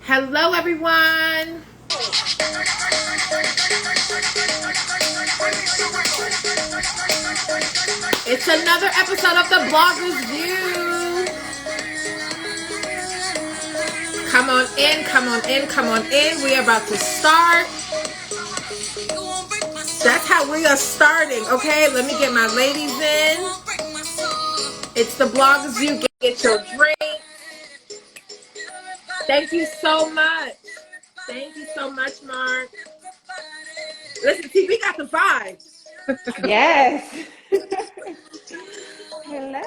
Hello, everyone. It's another episode of the Bloggers View. Come on in, come on in, come on in. We are about to start. That's how we are starting, okay? Let me get my ladies in. It's the Bloggers View. Get your drink. Thank you so much. Thank you so much, Mark. Listen, see, we got the vibes. Yes. Hello.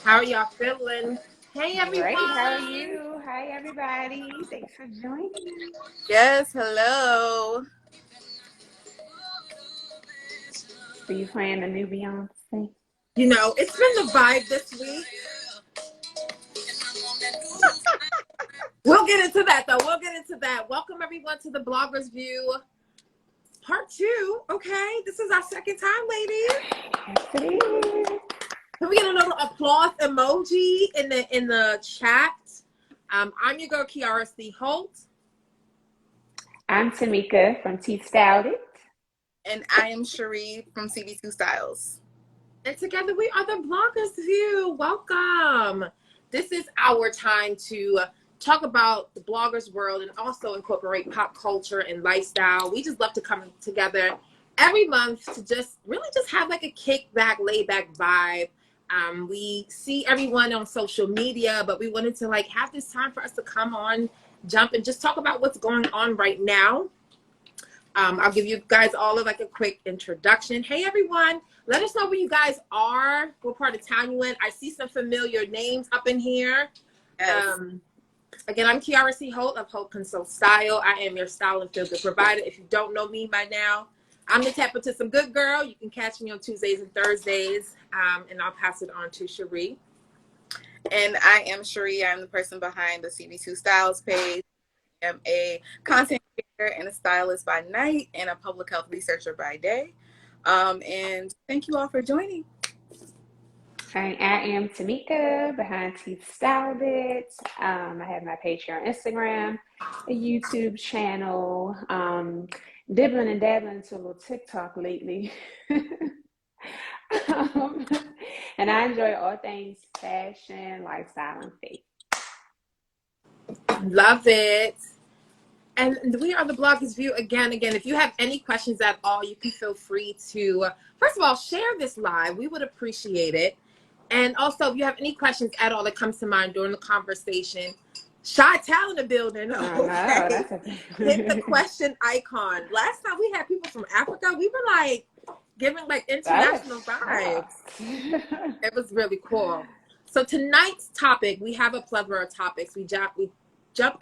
How are y'all feeling? Hey, everyone. Great. How are you? Hi, everybody. Thanks for joining us. Yes, hello. So you playing the new Beyonce? You know, it's been the vibe this week. We'll get into that, though. We'll get into that. Welcome, everyone, to the Bloggers View Part 2. Okay, this is our second time, ladies. Yes, it is. Can we get a little applause emoji in the chat? I'm your girl, Kiara C. Holt. I'm Tameka from Styled. And I am Cheri from CB2 Styles. And together we are the Bloggers View. Welcome. This is our time to talk about the bloggers world and also incorporate pop culture and lifestyle. We just love to come together every month to just have like a kickback, laid back vibe. We see everyone on social media, but we wanted to like have this time for us to come on, jump and just talk about what's going on right now. I'll give you guys all of like a quick introduction. Hey everyone, let us know where you guys are, what part of town you in. I see some familiar names up in here. Yes. Again, I'm Kiara C. Holt of Holt Consult Style. I am your style and feel good provider. If you don't know me by now, I'm the tap into some good girl. You can catch me on Tuesdays and Thursdays, and I'll pass it on to Cheri. And I am Cheri. I'm the person behind the CB2 Styles page. I am a content creator and a stylist by night and a public health researcher by day. And thank you all for joining. I am Tameka behind Styled. I have my page here on Instagram, a YouTube channel, dibbling and dabbling into a little TikTok lately. And I enjoy all things fashion, lifestyle, and faith. Love it. And we are the Bloggers View again. If you have any questions at all, you can feel free to, first of all, share this live. We would appreciate it. And also, if you have any questions at all that comes to mind during the conversation, Chi-Town in the building. Okay. Hit the question icon. Last time we had people from Africa, we were like giving like international vibes. It was really cool. So tonight's topic, we have a plethora of topics. We jump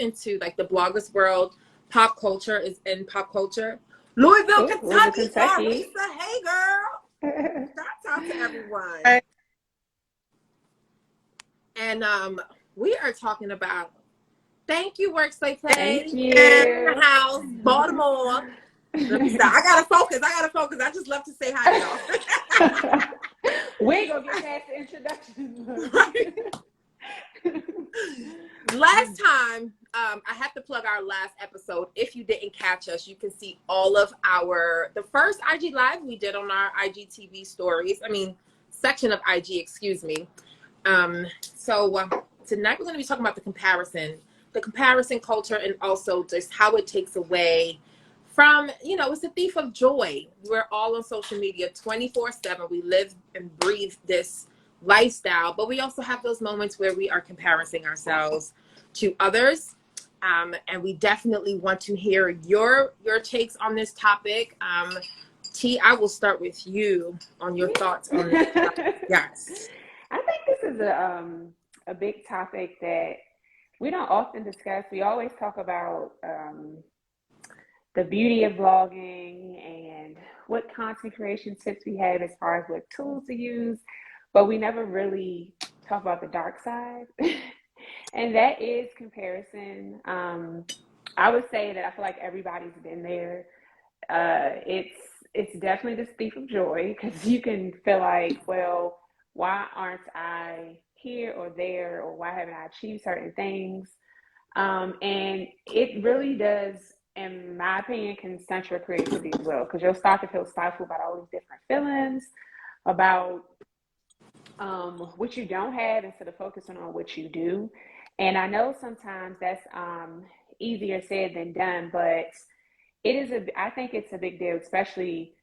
into like the bloggers world. Pop culture is in pop culture. Louisville, Kentucky. Marisa, hey girl. Shout out to everyone. And we are talking about, thank you, Workslay Play. Thank you. In the house, Baltimore. Let me stop. I gotta focus. I just love to say hi, y'all. We ain't gonna get past the introduction. Right. Last time, I have to plug our last episode. If you didn't catch us, you can see all of the first IG live we did on our IGTV stories. Section of IG, excuse me. So tonight we're going to be talking about the comparison culture, and also just how it takes away from, it's a thief of joy. We're all on social media 24/7. We live and breathe this lifestyle, but we also have those moments where we are comparing ourselves to others. And we definitely want to hear your takes on this topic. T, I will start with you on your thoughts on this topic. Yes. I think this is a big topic that we don't often discuss. We always talk about the beauty of blogging and what content creation tips we have as far as what tools to use, but we never really talk about the dark side. And that is comparison. I would say that I feel like everybody's been there. It's definitely this thief of joy, because you can feel like, well, why aren't I here or there, or why haven't I achieved certain things? And it really does, in my opinion, can stunt your creativity as well, because you'll start to feel stifled about all these different feelings, about what you don't have instead of focusing on what you do. And I know sometimes that's easier said than done, but I think it's a big deal, especially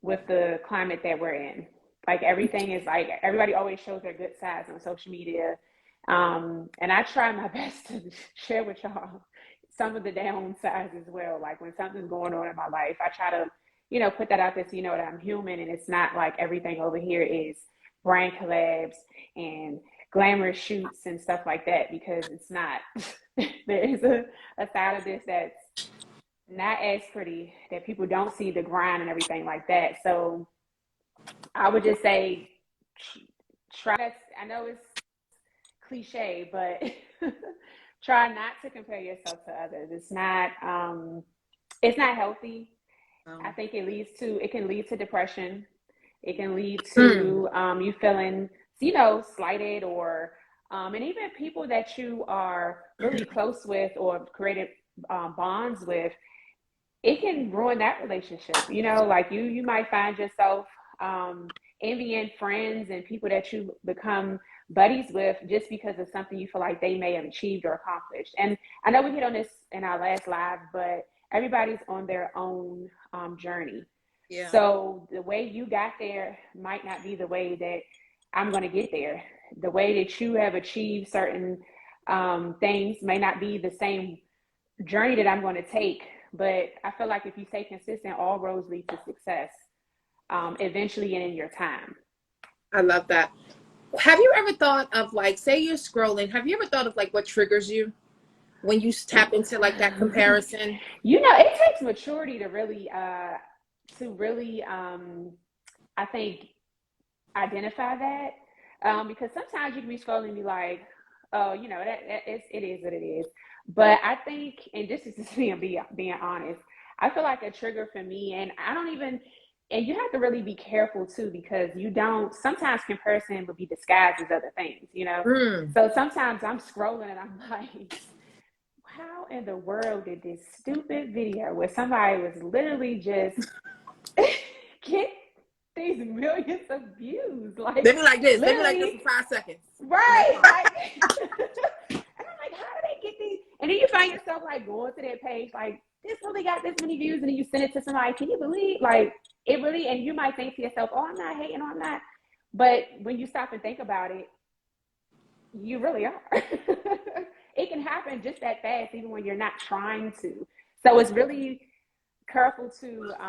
with the climate that we're in. Like everything is like, everybody always shows their good sides on social media. And I try my best to share with y'all some of the downsides as well. Like when something's going on in my life, I try to, put that out there so you know that I'm human, and it's not like everything over here is brand collabs and glamorous shoots and stuff like that, because it's not. There is a side of this that's not as pretty, that people don't see the grind and everything like that. So I would just say, try to, I know it's cliche, but try not to compare yourself to others. It's not healthy. I think it can lead to depression. It can lead to you feeling, slighted, or and even people that you are really close with or created bonds with, it can ruin that relationship. Like you might find yourself envying friends and people that you become buddies with just because of something you feel like they may have achieved or accomplished. And I know we hit on this in our last live, but everybody's on their own journey. Yeah. So the way you got there might not be the way that I'm going to get there. The way that you have achieved certain things may not be the same journey that I'm going to take. But I feel like if you stay consistent, all roads lead to success, eventually and in your time. I love that. Have you ever thought of, like, say you're scrolling, have you ever thought of like what triggers you when you tap into like that comparison? It takes maturity to really I think, identify that, because sometimes you can be scrolling and be like, oh, it is what it is. But I think, and this is just me being honest, I feel like a trigger for me, and and you have to really be careful too, because sometimes comparison will be disguised as other things, So sometimes I'm scrolling and I'm like, how in the world did this stupid video where somebody was literally just get these millions of views? Like, they be like this for 5 seconds. Right. And I'm like, how do they get these? And then you find yourself like going to that page, like, this really got this many views, and then you send it to somebody. Can you believe? Like, it really, and you might think to yourself, oh, I'm not hating, I'm not. But when you stop and think about it, you really are. It can happen just that fast, even when you're not trying to. So it's really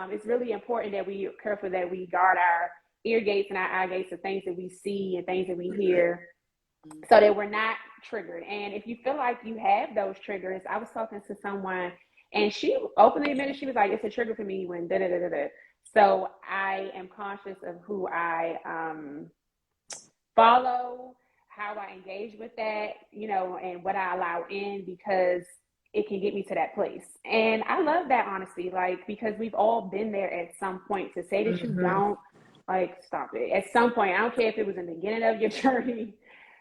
it's really important that we are careful that we guard our ear gates and our eye gates of things that we see and things that we hear, so that we're not triggered. And if you feel like you have those triggers, I was talking to someone and she openly admitted, she was like, it's a trigger for me when da da da da da. So I am conscious of who I follow, how I engage with that, and what I allow in, because it can get me to that place. And I love that, honestly, like, because we've all been there at some point. To say that you don't, like, stop it. At some point, I don't care if it was in the beginning of your journey,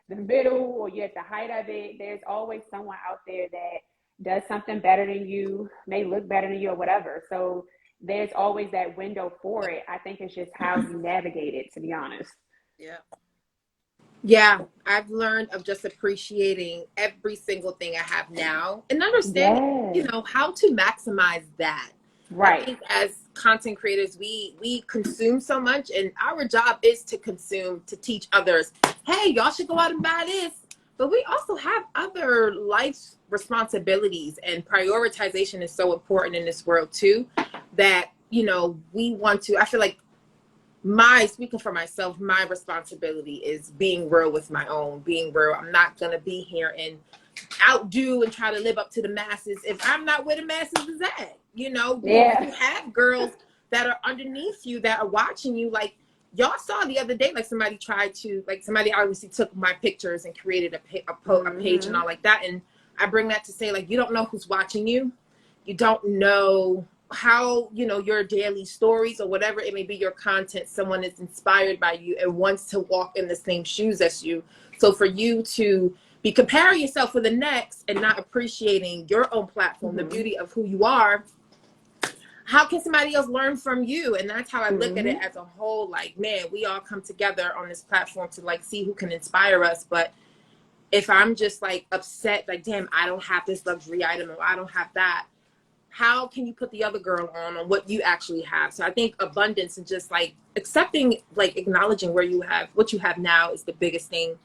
the middle, or you're at the height of it, there's always someone out there that does something better than you, may look better than you, or whatever. So there's always that window for it. I think it's just how you navigate it, to be honest. Yeah, I've learned of just appreciating every single thing I have now, and understanding, how to maximize that. Right. I think as content creators, we consume so much, and our job is to consume, to teach others, hey, y'all should go out and buy this. But we also have other life responsibilities, and prioritization is so important in this world too, that, we want to, I feel like, speaking for myself, my responsibility is being real with being real. I'm not going to be here and outdo and try to live up to the masses if I'm not where the masses is at. You have girls that are underneath you that are watching you. Like, y'all saw the other day, like, somebody obviously took my pictures and created a page and all like that. And I bring that to say, like, you don't know who's watching you. You don't know how, your daily stories or whatever it may be, your content, someone is inspired by you and wants to walk in the same shoes as you. So for you to be comparing yourself with the next and not appreciating your own platform, the beauty of who you are, how can somebody else learn from you? And that's how I look at it as a whole. Like, man, we all come together on this platform to like see who can inspire us. But if I'm just like upset, like, damn, I don't have this luxury item or I don't have that, how can you put the other girl on what you actually have? So I think abundance and just like accepting, like acknowledging where you have, what you have now is the biggest thing.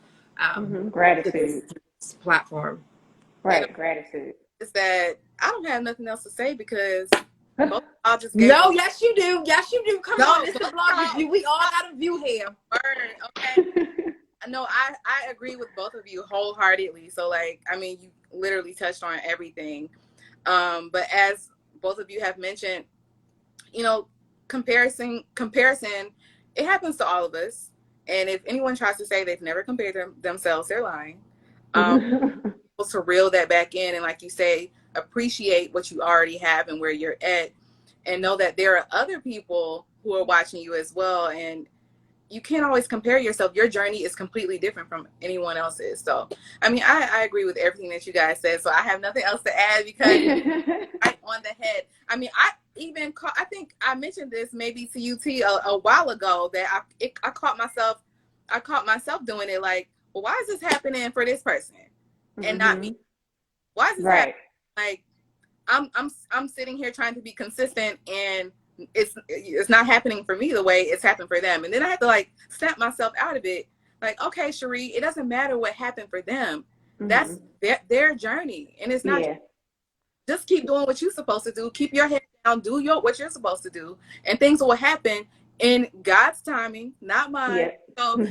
Gratitude. This platform. Right, gratitude. Is that I don't have nothing else to say because both I'll just no, yes you do. Yes you do. Come on, it's the blog review. We all got a view here. Okay. No, I agree with both of you wholeheartedly. So like, I mean, you literally touched on everything. But as both of you have mentioned, you know, comparison, it happens to all of us. And if anyone tries to say they've never compared themselves, they're lying. To reel that back in and, like you say, appreciate what you already have and where you're at, and know that there are other people who are watching you as well. And you can't always compare yourself. Your journey is completely different from anyone else's. So, I mean, I agree with everything that you guys said. So I have nothing else to add because right on the head. I mean, I think I mentioned this maybe to you, T, a while ago that I caught myself doing it. Like, well, why is this happening for this person and not me? Why is this happening? Like, I'm sitting here trying to be consistent and it's not happening for me the way it's happened for them. And then I have to like snap myself out of it. Like, okay, Cheri, it doesn't matter what happened for them. That's their journey. And it's not just keep doing what you're supposed to do. Keep your head down, do what you're supposed to do. And things will happen in God's timing, not mine. So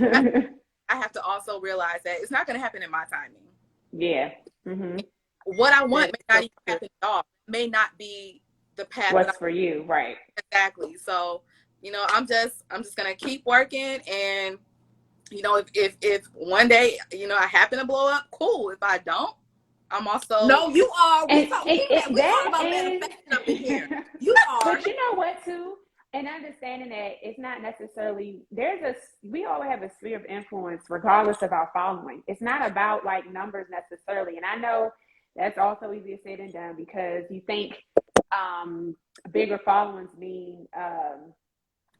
I have to also realize that it's not going to happen in my timing. What I want may not even happen at all. It may not be the path what's for you, right? Exactly. So, you know, I'm just gonna keep working, and you know, if one day, you know, I happen to blow up, cool. If I don't, I'm also you are. We all about manifesting up in here. You are. But you know what, too, and understanding that it's not necessarily we all have a sphere of influence regardless of our following. It's not about like numbers necessarily, and I know that's also easier said than done because you think bigger followings mean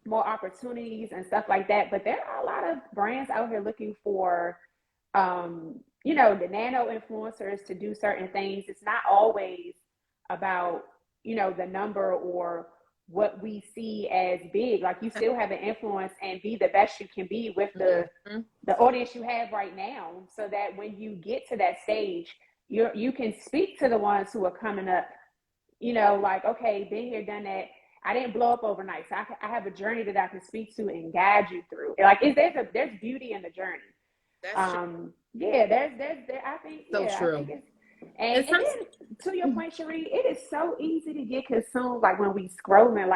more opportunities and stuff like that. But there are a lot of brands out here looking for, you know, the nano influencers to do certain things. It's not always about, you know, the number or what we see as big. Like, you still have an influence and be the best you can be with the audience you have right now, so that when you get to that stage, you can speak to the ones who are coming up. You know, like, okay, been here, done that. I didn't blow up overnight. So I have a journey that I can speak to and guide you through. Like, there's beauty in the journey. That's true. Yeah, there's I think so true. I think and then to your point, Cheri, it is so easy to get consumed. Like when we scrolling,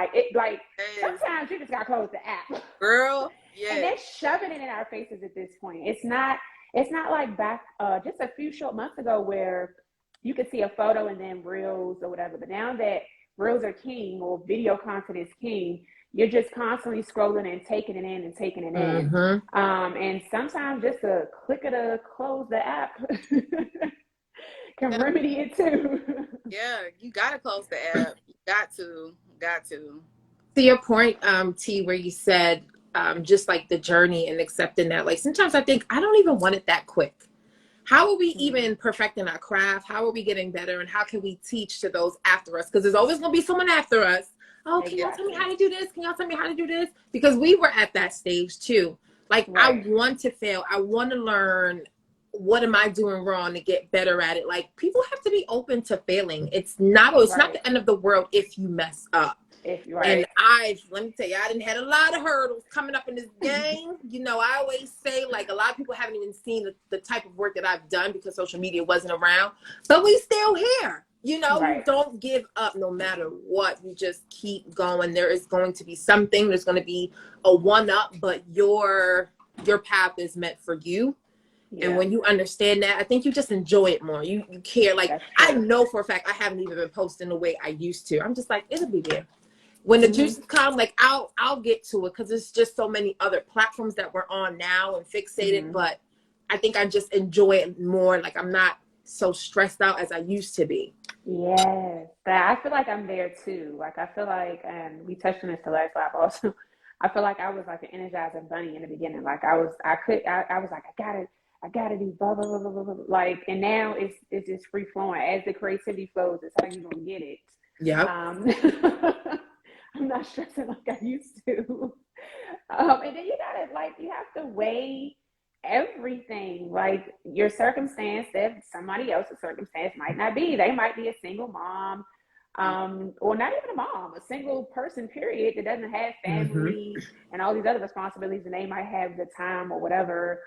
sometimes you just gotta close the app, girl. Yeah, and they're shoving it in our faces at this point. It's not like back just a few short months ago where you could see a photo and then reels or whatever. But now that reels are king or video content is king, you're just constantly scrolling and taking it in and taking it in. And sometimes just a click to close the app can remedy it too. Yeah, you gotta close the app. You got to. To your point, T, where you said just like the journey and accepting that, like sometimes I think I don't even want it that quick. How are we even perfecting our craft? How are we getting better? And how can we teach to those after us? Because there's always going to be someone after us. Oh, can y'all tell me how to do this? Can y'all tell me how to do this? Because we were at that stage too. Like, I want to fail. I want to learn. What am I doing wrong to get better at it? Like, people have to be open to failing. It's not the end of the world if you mess up. And let me tell you, I didn't had a lot of hurdles coming up in this game. You know, I always say, like, a lot of people haven't even seen the type of work that I've done because social media wasn't around, but we still here. You know, you don't give up no matter what. You just keep going. There is going to be something. There's going to be a one-up, but your path is meant for you. And when you understand that, I think you just enjoy it more. You care. Like, I know for a fact I haven't even been posting the way I used to. I'm just like, it'll be there. When the juices come, like, I'll get to it because there's just so many other platforms that we're on now and fixated. But I think I just enjoy it more. Like I'm not so stressed out as I used to be. Yes, that I feel like I'm there too. Like I feel like, and we touched on this the last live also. I feel like I was like an energizer bunny in the beginning. Like I was like, I gotta do blah blah blah blah blah blah. Like, and now it's just free flowing. As the creativity flows, it's how you gonna get it. Yep. I'm not stressing like I used to. And then you gotta like you have to weigh everything, like your circumstance that somebody else's circumstance might not be. They might be a single mom, or not even a mom, a single person, period, that doesn't have family and all these other responsibilities, and they might have the time or whatever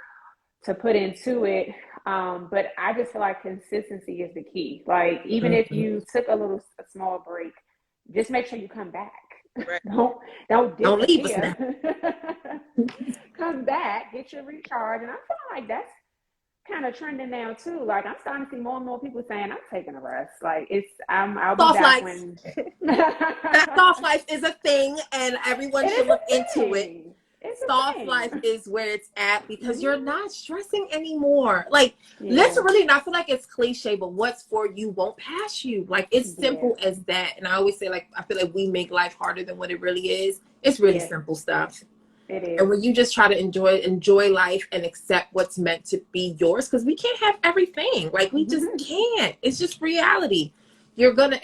to put into it. But I just feel like consistency is the key. Like even if you took a small break, just make sure you come back. Right. Don't leave us now. Come back, get your recharge. And I feel like that's kind of trending now too. Like I'm starting to see more and more people saying I'm taking a rest. Like I'll be Soft back life. when Soft life is a thing, and everyone should look into it. Soft life is where it's at because you're not stressing anymore. Like literally, and I feel like it's cliche, but what's for you won't pass you. Like it's simple as that. And I always say, like, I feel like we make life harder than what it really is. It's really simple stuff. It is. And when you just try to enjoy life and accept what's meant to be yours, because we can't have everything. Like we just can't. It's just reality. You're gonna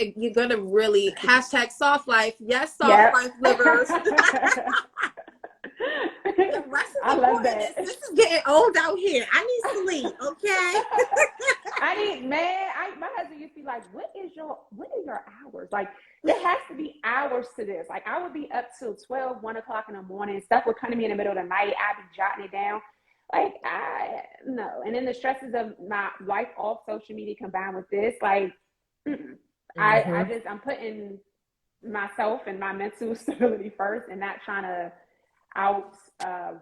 really hashtag soft life. Yes, soft life livers. The rest is I love that. This is getting old out here. I need sleep, okay? My husband used to be like, what is your hours? Like, there has to be hours to this. Like, I would be up till 12, 1 o'clock in the morning. Stuff would come to me in the middle of the night. I'd be jotting it down. Like, no. And then the stresses of my life off social media combined with this, like, I'm putting myself and my mental stability first and not trying to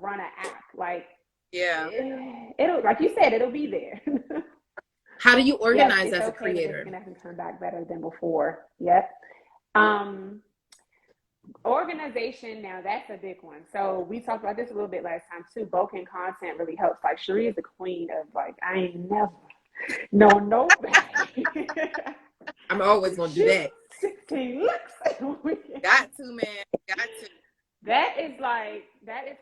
run an app. Like, it'll, like you said, it'll be there. How do you organize as a creator? It's gonna come back better than before. Yep. Organization, now that's a big one. So we talked about this a little bit last time too. Bulking content really helps. Like Cheri is the queen of like, I ain't never nobody. I'm always gonna do that. 16 looks. Got to, man. Got to. That is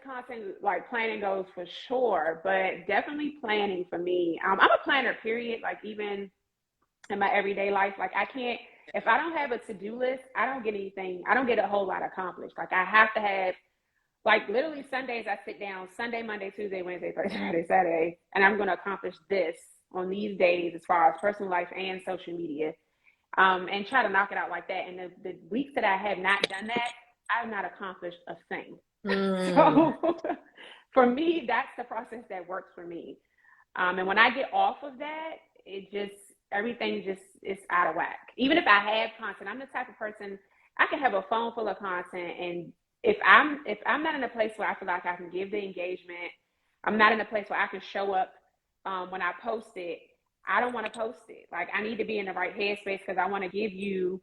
content, like planning goes for sure, but definitely planning for me. I'm a planner, period. Like even in my everyday life, like I can't, if I don't have a to-do list, I don't get a whole lot accomplished. Like I have to have, like literally Sundays I sit down, Sunday, Monday, Tuesday, Wednesday, Thursday, Friday, Saturday, and I'm going to accomplish this on these days as far as personal life and social media, and try to knock it out like that. And the weeks that I have not done that, I've not accomplished a thing. So for me, that's the process that works for me. And when I get off of that, everything is out of whack. Even if I have content, I'm the type of person, I can have a phone full of content. And if I'm not in a place where I feel like I can give the engagement, I'm not in a place where I can show up when I post it, I don't want to post it. Like I need to be in the right headspace because I want to give you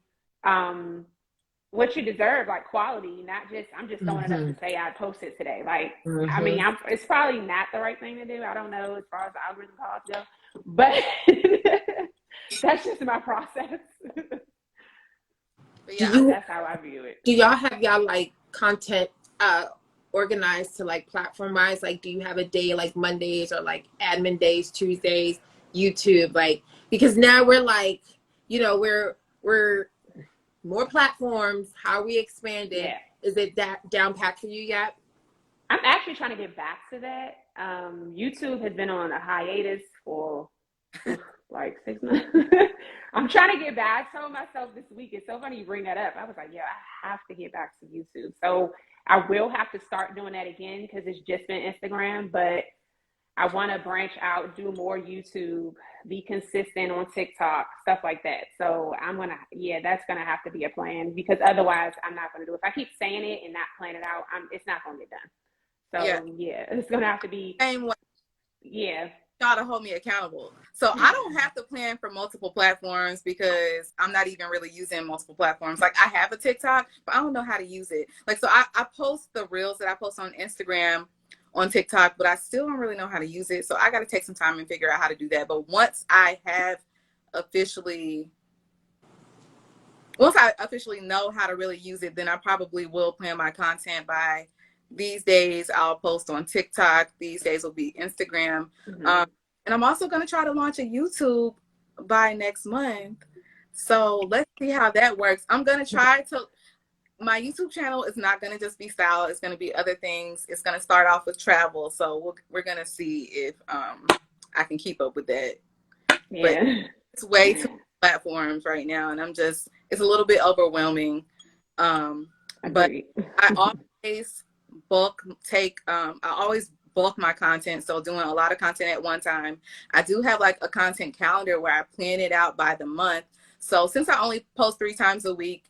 what you deserve, like quality, not just, I'm just throwing it up to say I posted today. Like, I mean, it's probably not the right thing to do. I don't know as far as the algorithm calls go, but that's just my process. But yeah, that's how I view it. Do y'all have like content organized to like platform wise? Like, do you have a day like Mondays or like admin days, Tuesdays, YouTube? Like, because now we're like, we're more platforms. How are we expanding? Yeah. Is it that down pat for you yet? I'm actually trying to get back to that. YouTube has been on a hiatus for like 6 months. I'm trying to get back. I told myself this week, it's so funny you bring that up. I was like, yeah, I have to get back to YouTube. So I will have to start doing that again because it's just been Instagram, but I want to branch out, do more YouTube, be consistent on TikTok, stuff like that. So that's going to have to be a plan because otherwise I'm not going to do it. If I keep saying it and not plan it out, it's not going to get done. So it's going to have to be. Same way. Yeah. Y'all to hold me accountable. So I don't have to plan for multiple platforms because I'm not even really using multiple platforms. Like I have a TikTok, but I don't know how to use it. Like, so I post the reels that I post on Instagram on TikTok, but I still don't really know how to use it. So I got to take some time and figure out how to do that. But once I officially know how to really use it, then I probably will plan my content by these days. I'll post on TikTok. These days will be Instagram. And I'm also going to try to launch a YouTube by next month. So let's see how that works. I'm going to try to, my YouTube channel is not going to just be style. It's going to be other things. It's going to start off with travel. So we're going to see if I can keep up with that. Yeah. But it's way too many platforms right now. And it's a little bit overwhelming. But I always bulk my content. So doing a lot of content at one time. I do have like a content calendar where I plan it out by the month. So since I only post 3 times a week,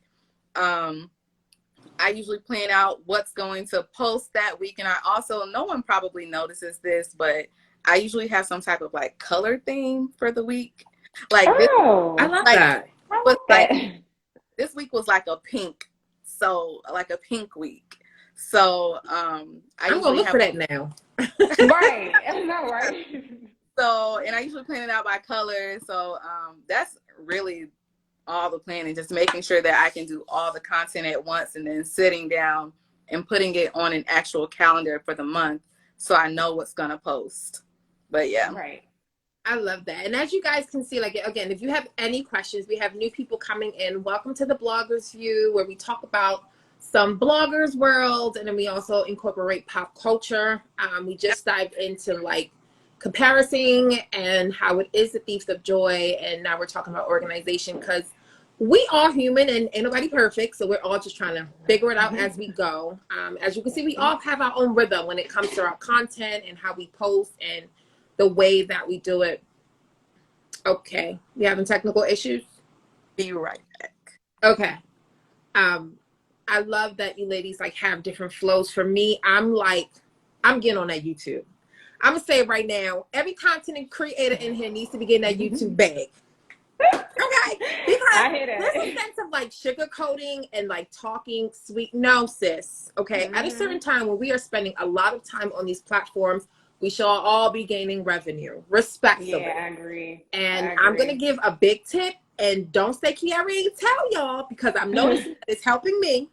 I usually plan out what's going to post that week. And I also, no one probably notices this, but I usually have some type of like color theme for the week. Like I love that. This week was like a pink. So like a pink week. So I'm gonna look for that now. Right. I know, right? So, and I usually plan it out by color. So that's really all the planning, just making sure that I can do all the content at once and then sitting down and putting it on an actual calendar for the month so I know what's gonna post. But yeah. Right. I love that. And as you guys can see, like, again, if you have any questions, we have new people coming in. Welcome to the Bloggers View, where we talk about some bloggers world, and then we also incorporate pop culture. We just dived into like comparison and how it is the thief of joy, and now we're talking about organization, because we are human and ain't nobody perfect, so we're all just trying to figure it out as we go. As you can see, we all have our own rhythm when it comes to our content and how we post and the way that we do it. Okay, we having technical issues? Be right back. Okay. I love that you ladies like have different flows. For me, I'm getting on that YouTube. I'm gonna say it right now, every content creator in here needs to be getting that YouTube bag. Okay, because there's a sense of like sugarcoating and like talking sweet. No, sis. Okay, at a certain time when we are spending a lot of time on these platforms, we shall all be gaining revenue, respectfully. Yeah, I agree. And I'm going to give a big tip, and don't say Kiara ain't tell y'all, because I'm noticing that it's helping me.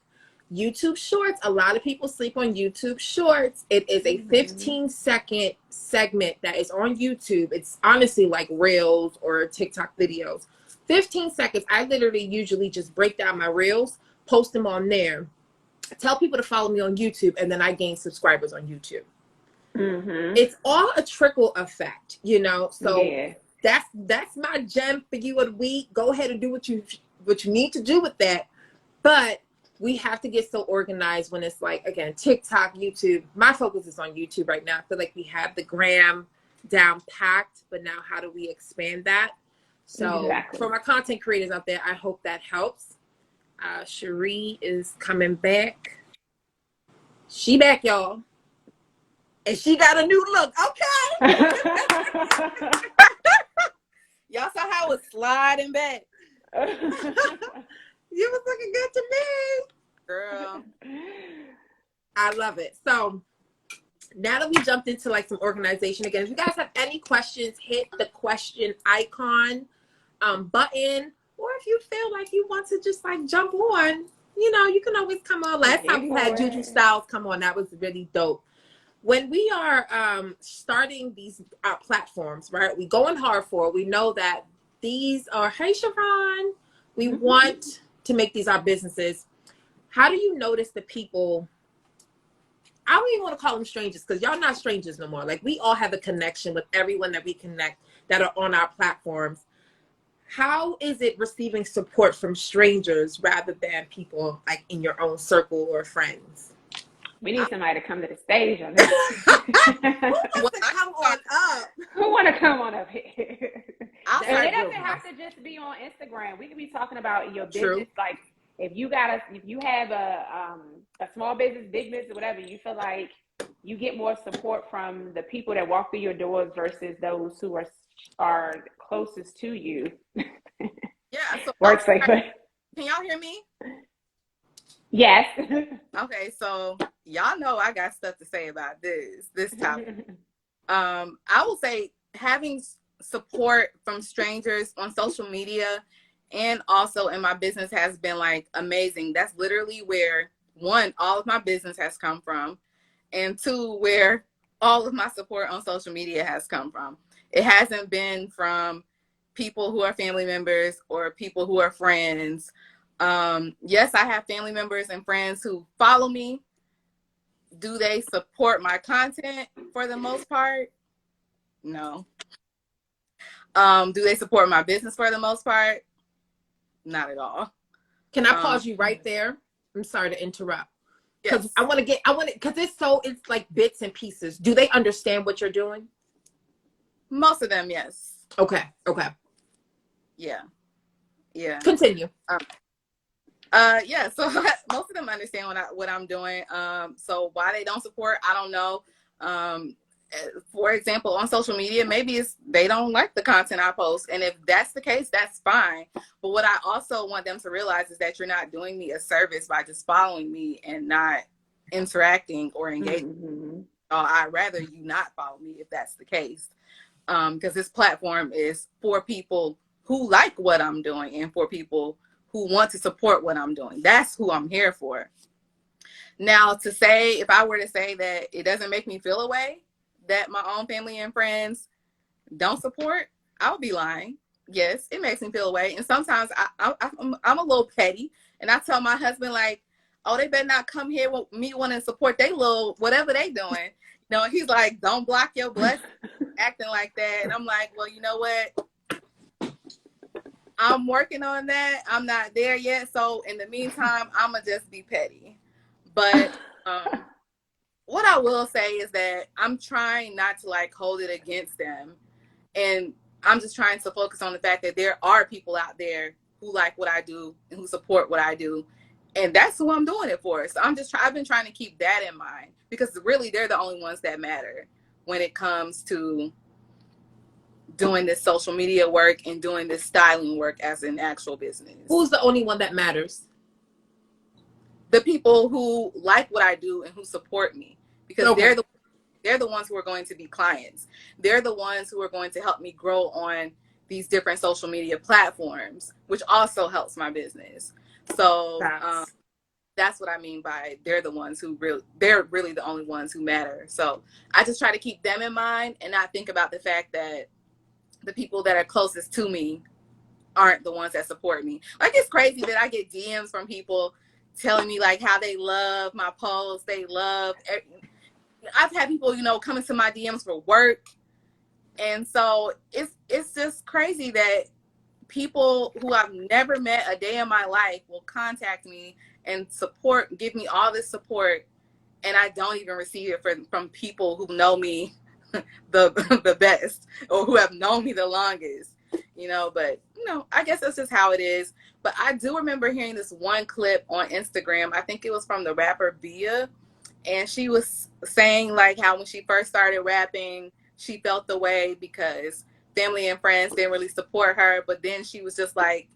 YouTube Shorts, a lot of people sleep on YouTube Shorts. It is a 15-second segment that is on YouTube. It's honestly like Reels or TikTok videos. 15 seconds. I literally usually just break down my Reels, post them on there, tell people to follow me on YouTube, and then I gain subscribers on YouTube. It's all a trickle effect, you know. So that's my gem for you of the week. Go ahead and do what you need to do with that. But we have to get so organized when it's like, again, TikTok, YouTube. My focus is on YouTube right now. I feel like we have the gram down packed, but now how do we expand that? So for my content creators out there, I hope that helps. Cheri is coming back. She back, y'all. And she got a new look. Okay. Y'all saw how I was sliding back. You was looking good to me. Girl. I love it. So now that we jumped into like some organization again, if you guys have any questions, hit the question icon button. Or if you feel like you want to just like jump on, you know, you can always come on. Last time we had Beauties Styles come on. That was really dope. When we are starting these platforms, right, we going hard for it. We know that these are, hey, Siobhan, we want to make these our businesses. How do you notice the people? I don't even want to call them strangers, because y'all not strangers no more. Like, we all have a connection with everyone that we connect that are on our platforms. How is it receiving support from strangers rather than people like in your own circle or friends? We need somebody to come to the stage on this. Who wants to come on up? Who want to come on up here? And it doesn't have to just be on Instagram. We can be talking about your business. True. Like if you have a small business, big business, whatever, you feel like you get more support from the people that walk through your doors versus those who are closest to you. Yeah. So works like that. Can y'all hear me? Yes. Okay, so y'all know I got stuff to say about this topic. I will say having support from strangers on social media and also in my business has been like amazing. That's literally where, one, all of my business has come from, and two, where all of my support on social media has come from. It hasn't been from people who are family members or people who are friends. Yes, I have family members and friends who follow me. Do they support my content for the most part? No. Do they support my business for the most part? Not at all. Can I pause you right there? I'm sorry to interrupt. Because Yes. because it's like bits and pieces. Do they understand what you're doing? Most of them, yes. Okay. Yeah. Continue. Yeah, so most of them understand what I'm doing. So why they don't support, I don't know. For example, on social media, maybe they don't like the content I post. And if that's the case, that's fine. But what I also want them to realize is that you're not doing me a service by just following me and not interacting or engaging. Mm-hmm. I'd rather you not follow me if that's the case. Because this platform is for people who like what I'm doing and for people who want to support what I'm doing. That's who I'm here for. Now, if I were to say that it doesn't make me feel a way, that my own family and friends don't support, I would be lying. Yes, it makes me feel away. And sometimes I'm a little petty. And I tell my husband, like, oh, they better not come here with me wanting to support they little whatever they doing. You know, he's like, don't block your blessing, acting like that. And I'm like, well, you know what? I'm working on that. I'm not there yet. So in the meantime, I'm going to just be petty. But what I will say is that I'm trying not to like hold it against them. And I'm just trying to focus on the fact that there are people out there who like what I do and who support what I do. And that's who I'm doing it for. So I've been trying to keep that in mind because really they're the only ones that matter when it comes to doing this social media work and doing this styling work as an actual business. Who's the only one that matters? The people who like what I do and who support me, because they're the ones who are going to be clients. They're the ones who are going to help me grow on these different social media platforms, which also helps my business. So that's what I mean by they're really the only ones who matter. So I just try to keep them in mind and not think about the fact that the people that are closest to me aren't the ones that support me. Like, it's crazy that I get DMs from people telling me like how they love my posts. I've had people, coming to my DMs for work. And so it's just crazy that people who I've never met a day in my life will contact me and give me all this support. And I don't even receive it from people who know me the best or who have known me the longest. But I guess that's just how it is. But I do remember hearing this one clip on Instagram. I think it was from the rapper Bia, and she was saying like how when she first started rapping, she felt the way because family and friends didn't really support her. But then she was just like,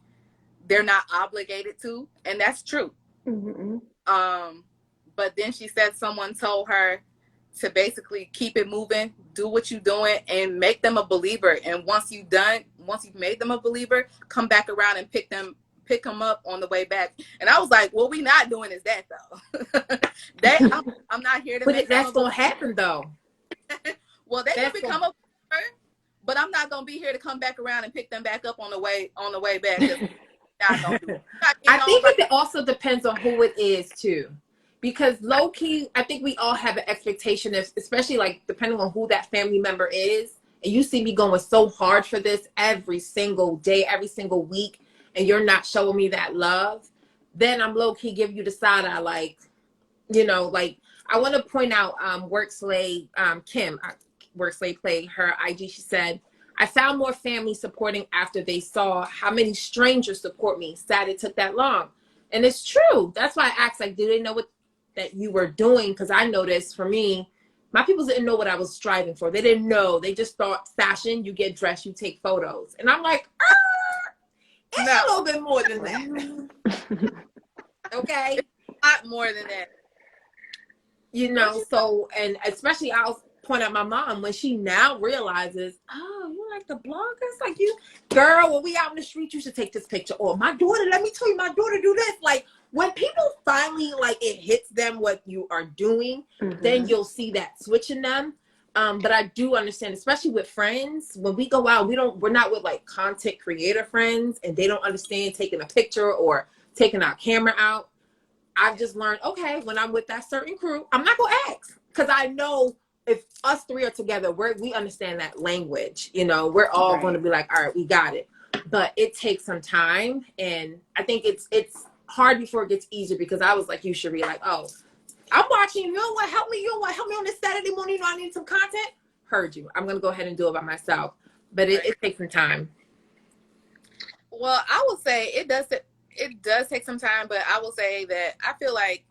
they're not obligated to, and that's true. Mm-hmm. But then she said someone told her to basically keep it moving, do what you're doing, and make them a believer. And once you've made them a believer, come back around and pick them up on the way back. And I was like, what we not doing is that though. I'm not here to but that's gonna happen though. Well, they can become a believer, but I'm not gonna be here to come back around and pick them back up on the way back. Not gonna do it. I think it also depends on who it is too. Because low key, I think we all have an expectation, especially like depending on who that family member is. And you see me going so hard for this every single day, every single week, and you're not showing me that love, then I'm low key giving you the side eye. Like, like I want to point out Workslay, Kim, Workslay played her IG. She said, I found more family supporting after they saw how many strangers support me. Sad it took that long. And it's true. That's why I asked, like, do they know what that you were doing? Because I noticed for me, my people didn't know what I was striving for. They didn't know. They just thought fashion, you get dressed, you take photos. And I'm like, it's a little bit more than that. Okay? A lot more than that. You know, so, and especially I'll point out my mom when she now realizes, oh, you like the bloggers? Like, you, girl, when we out in the street, you should take this picture. Or my daughter, let me tell you, my daughter do this. Like, when people finally, like, it hits them what you are doing, then you'll see that switch in them. But I do understand, especially with friends, when we go out, we're not with like content creator friends, and they don't understand taking a picture or taking our camera out. I've just learned, okay, when I'm with that certain crew, I'm not gonna ask, because I know if us three are together, we understand that language. You know, we're all going to be like, all right, we got it. But it takes some time, and I think it's hard before it gets easier, because I was like you, Cheri, like, oh, I'm watching. You don't want to help me? You don't want to help me on this Saturday morning? You know, I need some content. Heard you. I'm gonna go ahead and do it by myself, but it takes some time. Well, I will say it does take some time, but I will say that I feel like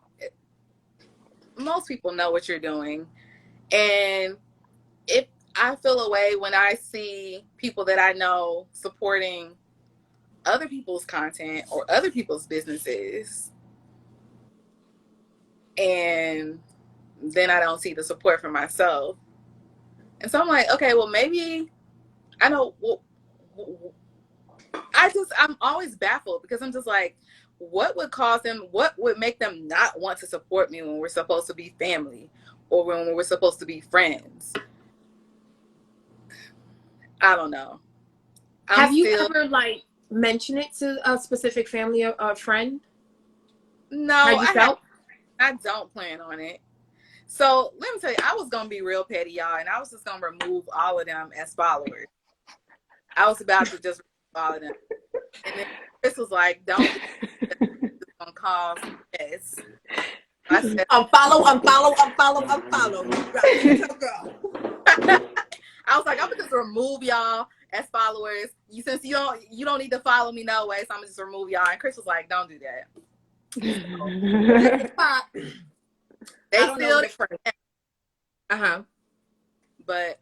most people know what you're doing. And if I feel a way when I see people that I know supporting other people's content or other people's businesses, and then I don't see the support for myself. And so I'm like, okay, well, maybe I know. Well, I'm always baffled, because I'm just like, what would cause them, what would make them not want to support me when we're supposed to be family, or when we're supposed to be friends? I don't know. Have you ever like mentioned it to a specific family or friend? No, I don't plan on it. So let me tell you, I was gonna be real petty, y'all, and I was just gonna remove all of them as followers. I was about to just remove all of them, and then Chris was like, "Don't, it's gonna cause mess." I said, unfollow. I was like, I'm gonna just remove y'all as followers. Since you don't need to follow me no way, so I'm gonna just remove y'all. And Chris was like, "Don't do that." They still but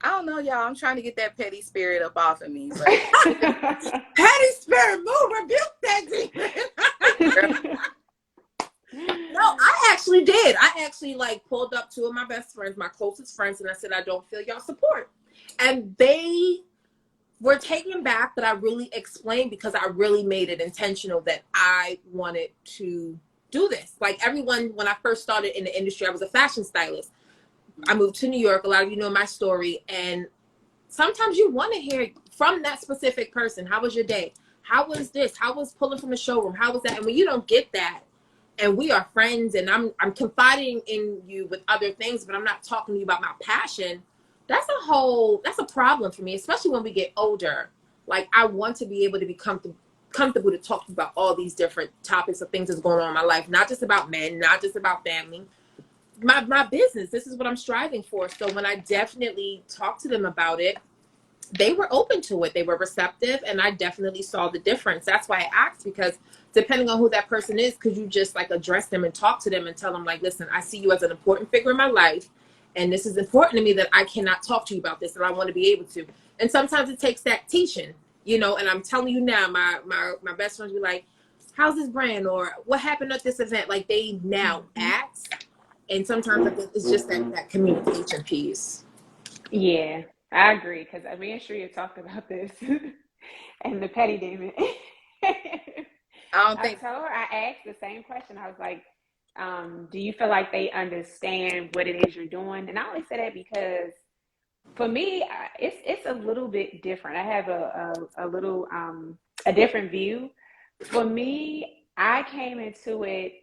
I don't know, y'all. I'm trying to get that petty spirit up off of me. But petty spirit, move, rebuke that demon. No, I actually did. I actually like pulled up two of my best friends, my closest friends, and I said, I don't feel y'all support. And they were taken back that I really explained, because I really made it intentional that I wanted to do this. Like everyone, when I first started in the industry, I was a fashion stylist. I moved to New York. A lot of you know my story. And sometimes you want to hear from that specific person, how was your day? How was this? How was pulling from the showroom? How was that? And when you don't get that, and we are friends, and I'm confiding in you with other things, but I'm not talking to you about my passion, that's a problem for me, especially when we get older. Like, I want to be able to be comfortable to talk about all these different topics of things that's going on in my life, not just about men, not just about family, my business. This is what I'm striving for. So when I definitely talked to them about it, they were open to it. They were receptive, and I definitely saw the difference. That's why I asked, because depending on who that person is, could you just like address them and talk to them and tell them, like, listen, I see you as an important figure in my life, and this is important to me that I cannot talk to you about this, and I want to be able to. And sometimes it takes that teaching, you know. And I'm telling you now, my best friends be like, how's this brand, or what happened at this event? Like, they now ask, and sometimes it's just that communication piece. Yeah, I agree, because me and Shri have talked about this and the petty demon. I told her, I asked the same question. I was like, do you feel like they understand what it is you're doing? And I only say that because for me, it's a little bit different. I have a little a different view. For me, I came into it.